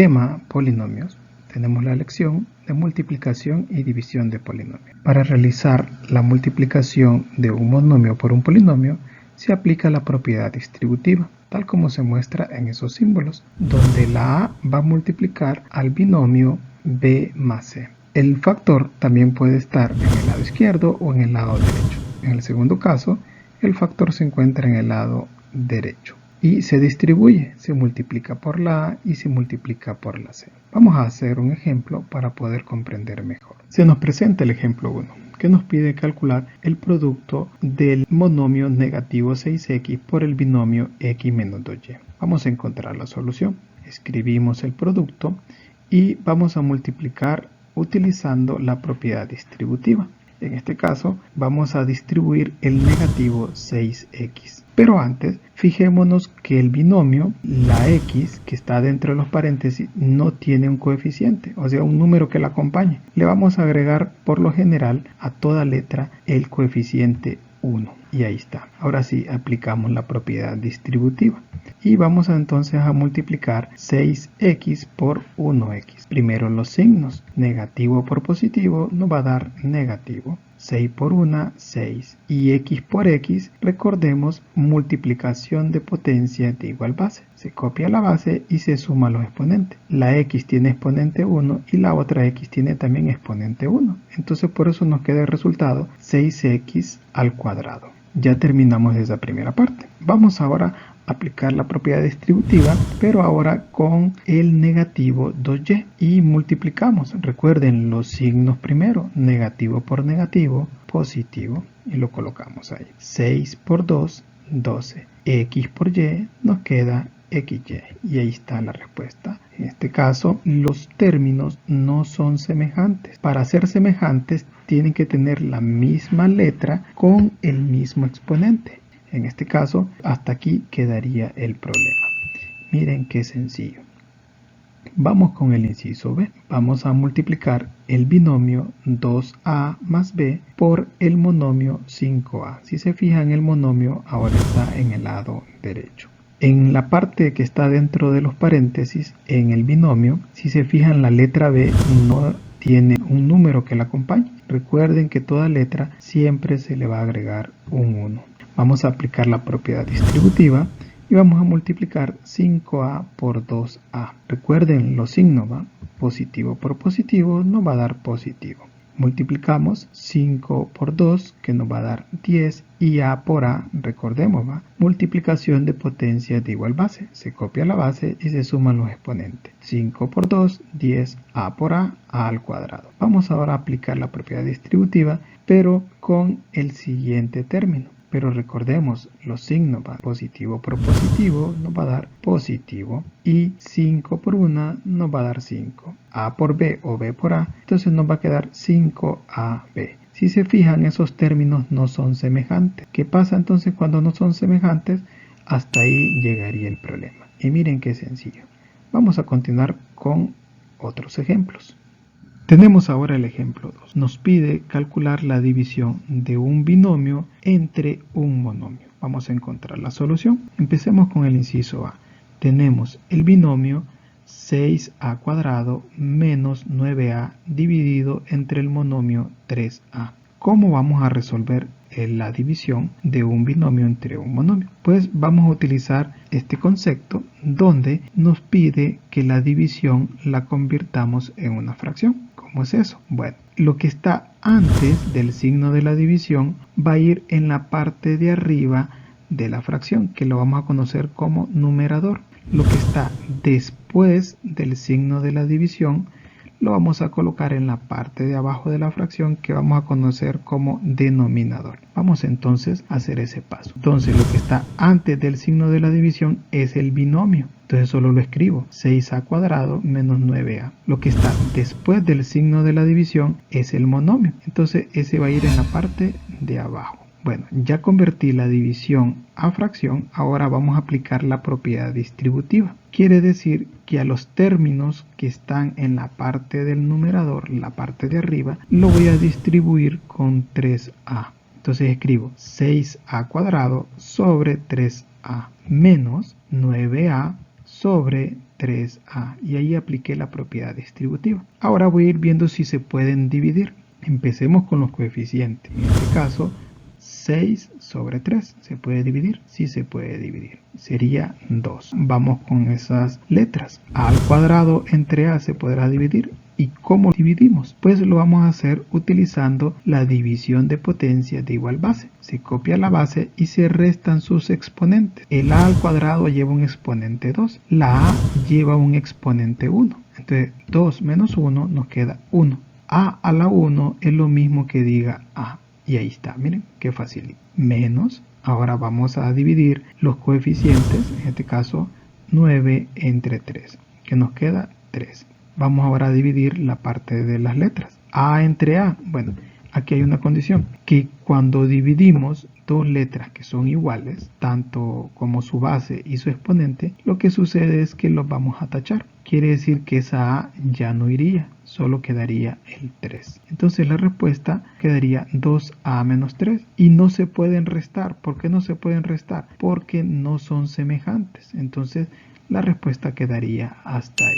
tema polinomios, tenemos la lección de multiplicación y división de polinomios. Para realizar la multiplicación de un monomio por un polinomio, se aplica la propiedad distributiva, tal como se muestra en esos símbolos, donde la A va a multiplicar al binomio B más C. El factor también puede estar en el lado izquierdo o en el lado derecho. En el segundo caso, el factor se encuentra en el lado derecho y se distribuye, se multiplica por la A y se multiplica por la C. Vamos a hacer un ejemplo para poder comprender mejor. Se nos presenta el ejemplo 1, que nos pide calcular el producto del monomio negativo 6x por el binomio x menos 2y. Vamos a encontrar la solución. Escribimos el producto y vamos a multiplicar utilizando la propiedad distributiva. En este caso vamos a distribuir el negativo 6x. Pero antes, fijémonos que el binomio, la x que está dentro de los paréntesis, no tiene un coeficiente, o sea, un número que la acompañe. Le vamos a agregar por lo general a toda letra el coeficiente 1. Y ahí está. Ahora sí aplicamos la propiedad distributiva. Y vamos entonces a multiplicar 6x por 1x. Primero los signos. Negativo por positivo nos va a dar negativo. 6 por 1, 6. Y x por x, recordemos, multiplicación de potencia de igual base. Se copia la base y se suma los exponentes. La x tiene exponente 1 y la otra x tiene también exponente 1. Entonces por eso nos queda el resultado 6x al cuadrado. Ya terminamos esa primera parte. Vamos ahora a aplicar la propiedad distributiva, pero ahora con el negativo 2y y multiplicamos. Recuerden los signos primero, negativo por negativo, positivo, y lo colocamos ahí. 6 por 2, 12. X por y nos queda XY. Y ahí está la respuesta. En este caso, los términos no son semejantes. Para ser semejantes, tienen que tener la misma letra con el mismo exponente. En este caso, hasta aquí quedaría el problema. Miren qué sencillo. Vamos con el inciso B. Vamos a multiplicar el binomio 2a más b por el monomio 5a. Si se fijan, el monomio ahora está en el lado derecho. En la parte que está dentro de los paréntesis, en el binomio, si se fijan, la letra B no tiene un número que la acompañe. Recuerden que toda letra siempre se le va a agregar un 1. Vamos a aplicar la propiedad distributiva y vamos a multiplicar 5a por 2a. Recuerden los signos, ¿va? Positivo por positivo nos va a dar positivo. Multiplicamos 5 por 2 que nos va a dar 10 y a por a, recordemos, ¿va? Multiplicación de potencias de igual base. Se copia la base y se suman los exponentes. 5 por 2, 10, a por a al cuadrado. Vamos ahora a aplicar la propiedad distributiva, pero con el siguiente término. Pero recordemos los signos, ¿va? Positivo por positivo nos va a dar positivo y 5 por 1 nos va a dar 5. A por B o B por A, entonces nos va a quedar 5AB. Si se fijan, esos términos no son semejantes. ¿Qué pasa entonces cuando no son semejantes? Hasta ahí llegaría el problema. Y miren qué sencillo. Vamos a continuar con otros ejemplos. Tenemos ahora el ejemplo 2. Nos pide calcular la división de un binomio entre un monomio. Vamos a encontrar la solución. Empecemos con el inciso A. Tenemos el binomio 6a cuadrado menos 9a dividido entre el monomio 3a. ¿Cómo vamos a resolver la división de un binomio entre un monomio? Pues vamos a utilizar este concepto donde nos pide que la división la convirtamos en una fracción. ¿Cómo es eso? Bueno, lo que está antes del signo de la división va a ir en la parte de arriba de la fracción, que lo vamos a conocer como numerador. Lo que está después del signo de la división lo vamos a colocar en la parte de abajo de la fracción, que vamos a conocer como denominador. Vamos entonces a hacer ese paso. Entonces lo que está antes del signo de la división es el binomio. Entonces solo lo escribo, 6a cuadrado menos 9a. Lo que está después del signo de la división es el monomio. Entonces ese va a ir en la parte de abajo. Bueno, ya convertí la división a fracción, ahora vamos a aplicar la propiedad distributiva. Quiere decir que a los términos que están en la parte del numerador, la parte de arriba, lo voy a distribuir con 3a. Entonces escribo 6a cuadrado sobre 3a menos 9a sobre 3a y ahí apliqué la propiedad distributiva. Ahora voy a ir viendo si se pueden dividir. Empecemos con los coeficientes. En este caso, 6 sobre 3. ¿Se puede dividir? Sí se puede dividir. Sería 2. Vamos con esas letras. A al cuadrado entre a se podrá dividir. ¿Y cómo dividimos? Pues lo vamos a hacer utilizando la división de potencias de igual base. Se copia la base y se restan sus exponentes. El a al cuadrado lleva un exponente 2. La a lleva un exponente 1. Entonces 2 menos 1 nos queda 1. A a la 1 es lo mismo que diga a. Y ahí está, miren qué fácil. Menos, ahora vamos a dividir los coeficientes, en este caso 9 entre 3, que nos queda 3. Vamos ahora a dividir la parte de las letras. A entre a, bueno, aquí hay una condición, que cuando dividimos dos letras que son iguales, tanto como su base y su exponente, lo que sucede es que los vamos a tachar. Quiere decir que esa a ya no iría, solo quedaría el 3. Entonces la respuesta quedaría 2a menos 3 y no se pueden restar. ¿Por qué no se pueden restar? Porque no son semejantes. Entonces la respuesta quedaría hasta ahí.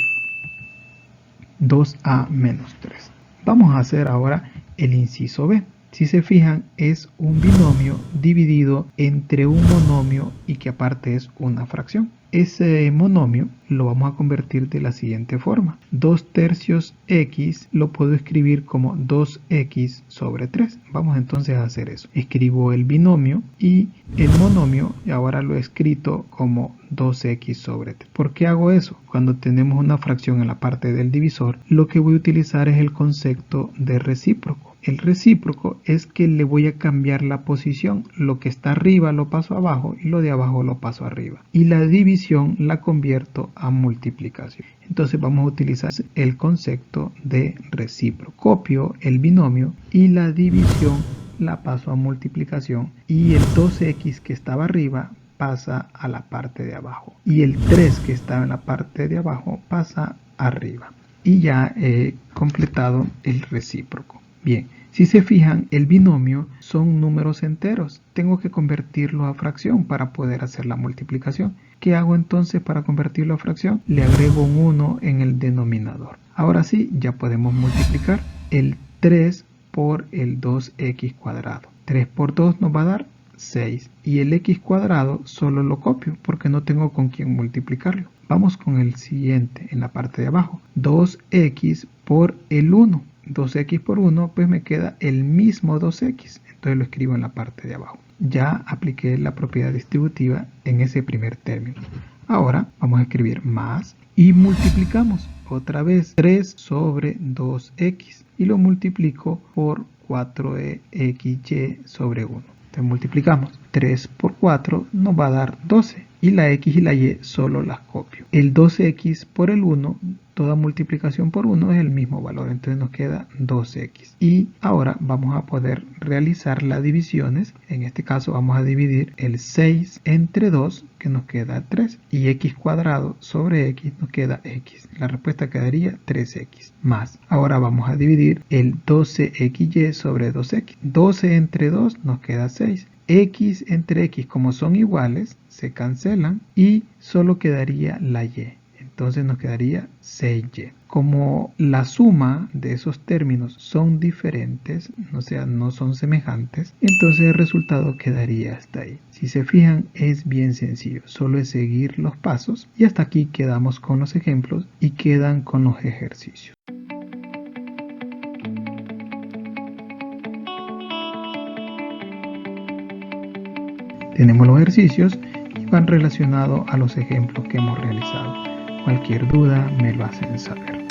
2a menos 3. Vamos a hacer ahora el inciso B. Si se fijan, es un binomio dividido entre un monomio y que aparte es una fracción. Ese monomio lo vamos a convertir de la siguiente forma. 2/3 x lo puedo escribir como 2x sobre 3. Vamos entonces a hacer eso. Escribo el binomio y el monomio y ahora lo he escrito como 2x sobre 3. ¿Por qué hago eso? Cuando tenemos una fracción en la parte del divisor, lo que voy a utilizar es el concepto de recíproco. El recíproco es que le voy a cambiar la posición. Lo que está arriba lo paso abajo y lo de abajo lo paso arriba. Y la división la convierto a multiplicación. Entonces vamos a utilizar el concepto de recíproco. Copio el binomio y la división la paso a multiplicación. Y el 2x que estaba arriba pasa a la parte de abajo. Y el 3 que estaba en la parte de abajo pasa arriba. Y ya he completado el recíproco. Bien, si se fijan, el binomio son números enteros. Tengo que convertirlo a fracción para poder hacer la multiplicación. ¿Qué hago entonces para convertirlo a fracción? Le agrego un 1 en el denominador. Ahora sí, ya podemos multiplicar el 3 por el 2x cuadrado. 3 por 2 nos va a dar 6. Y el x cuadrado solo lo copio porque no tengo con quién multiplicarlo. Vamos con el siguiente en la parte de abajo. 2x por el 1. 2x por 1 pues me queda el mismo 2x, entonces lo escribo en la parte de abajo. Ya apliqué la propiedad distributiva en ese primer término. Ahora vamos a escribir más y multiplicamos otra vez 3 sobre 2x y lo multiplico por 4xy sobre 1. Entonces multiplicamos 3 por 4 nos va a dar 12 y la x y la y solo las copio. El 12x por el 1, toda multiplicación por 1 es el mismo valor, entonces nos queda 12x. Y ahora vamos a poder realizar las divisiones. En este caso vamos a dividir el 6 entre 2 que nos queda 3 y x cuadrado sobre x nos queda x. La respuesta quedaría 3x más. Ahora vamos a dividir el 12xy sobre 2x. 12 entre 2 nos queda 6. X entre x, como son iguales, se cancelan y solo quedaría la y. Entonces nos quedaría 6y. Como la suma de esos términos son diferentes, o sea, no son semejantes, entonces el resultado quedaría hasta ahí. Si se fijan, es bien sencillo. Solo es seguir los pasos y hasta aquí quedamos con los ejemplos y quedan con los ejercicios. Tenemos los ejercicios y van relacionados a los ejemplos que hemos realizado. Cualquier duda me lo hacen saber.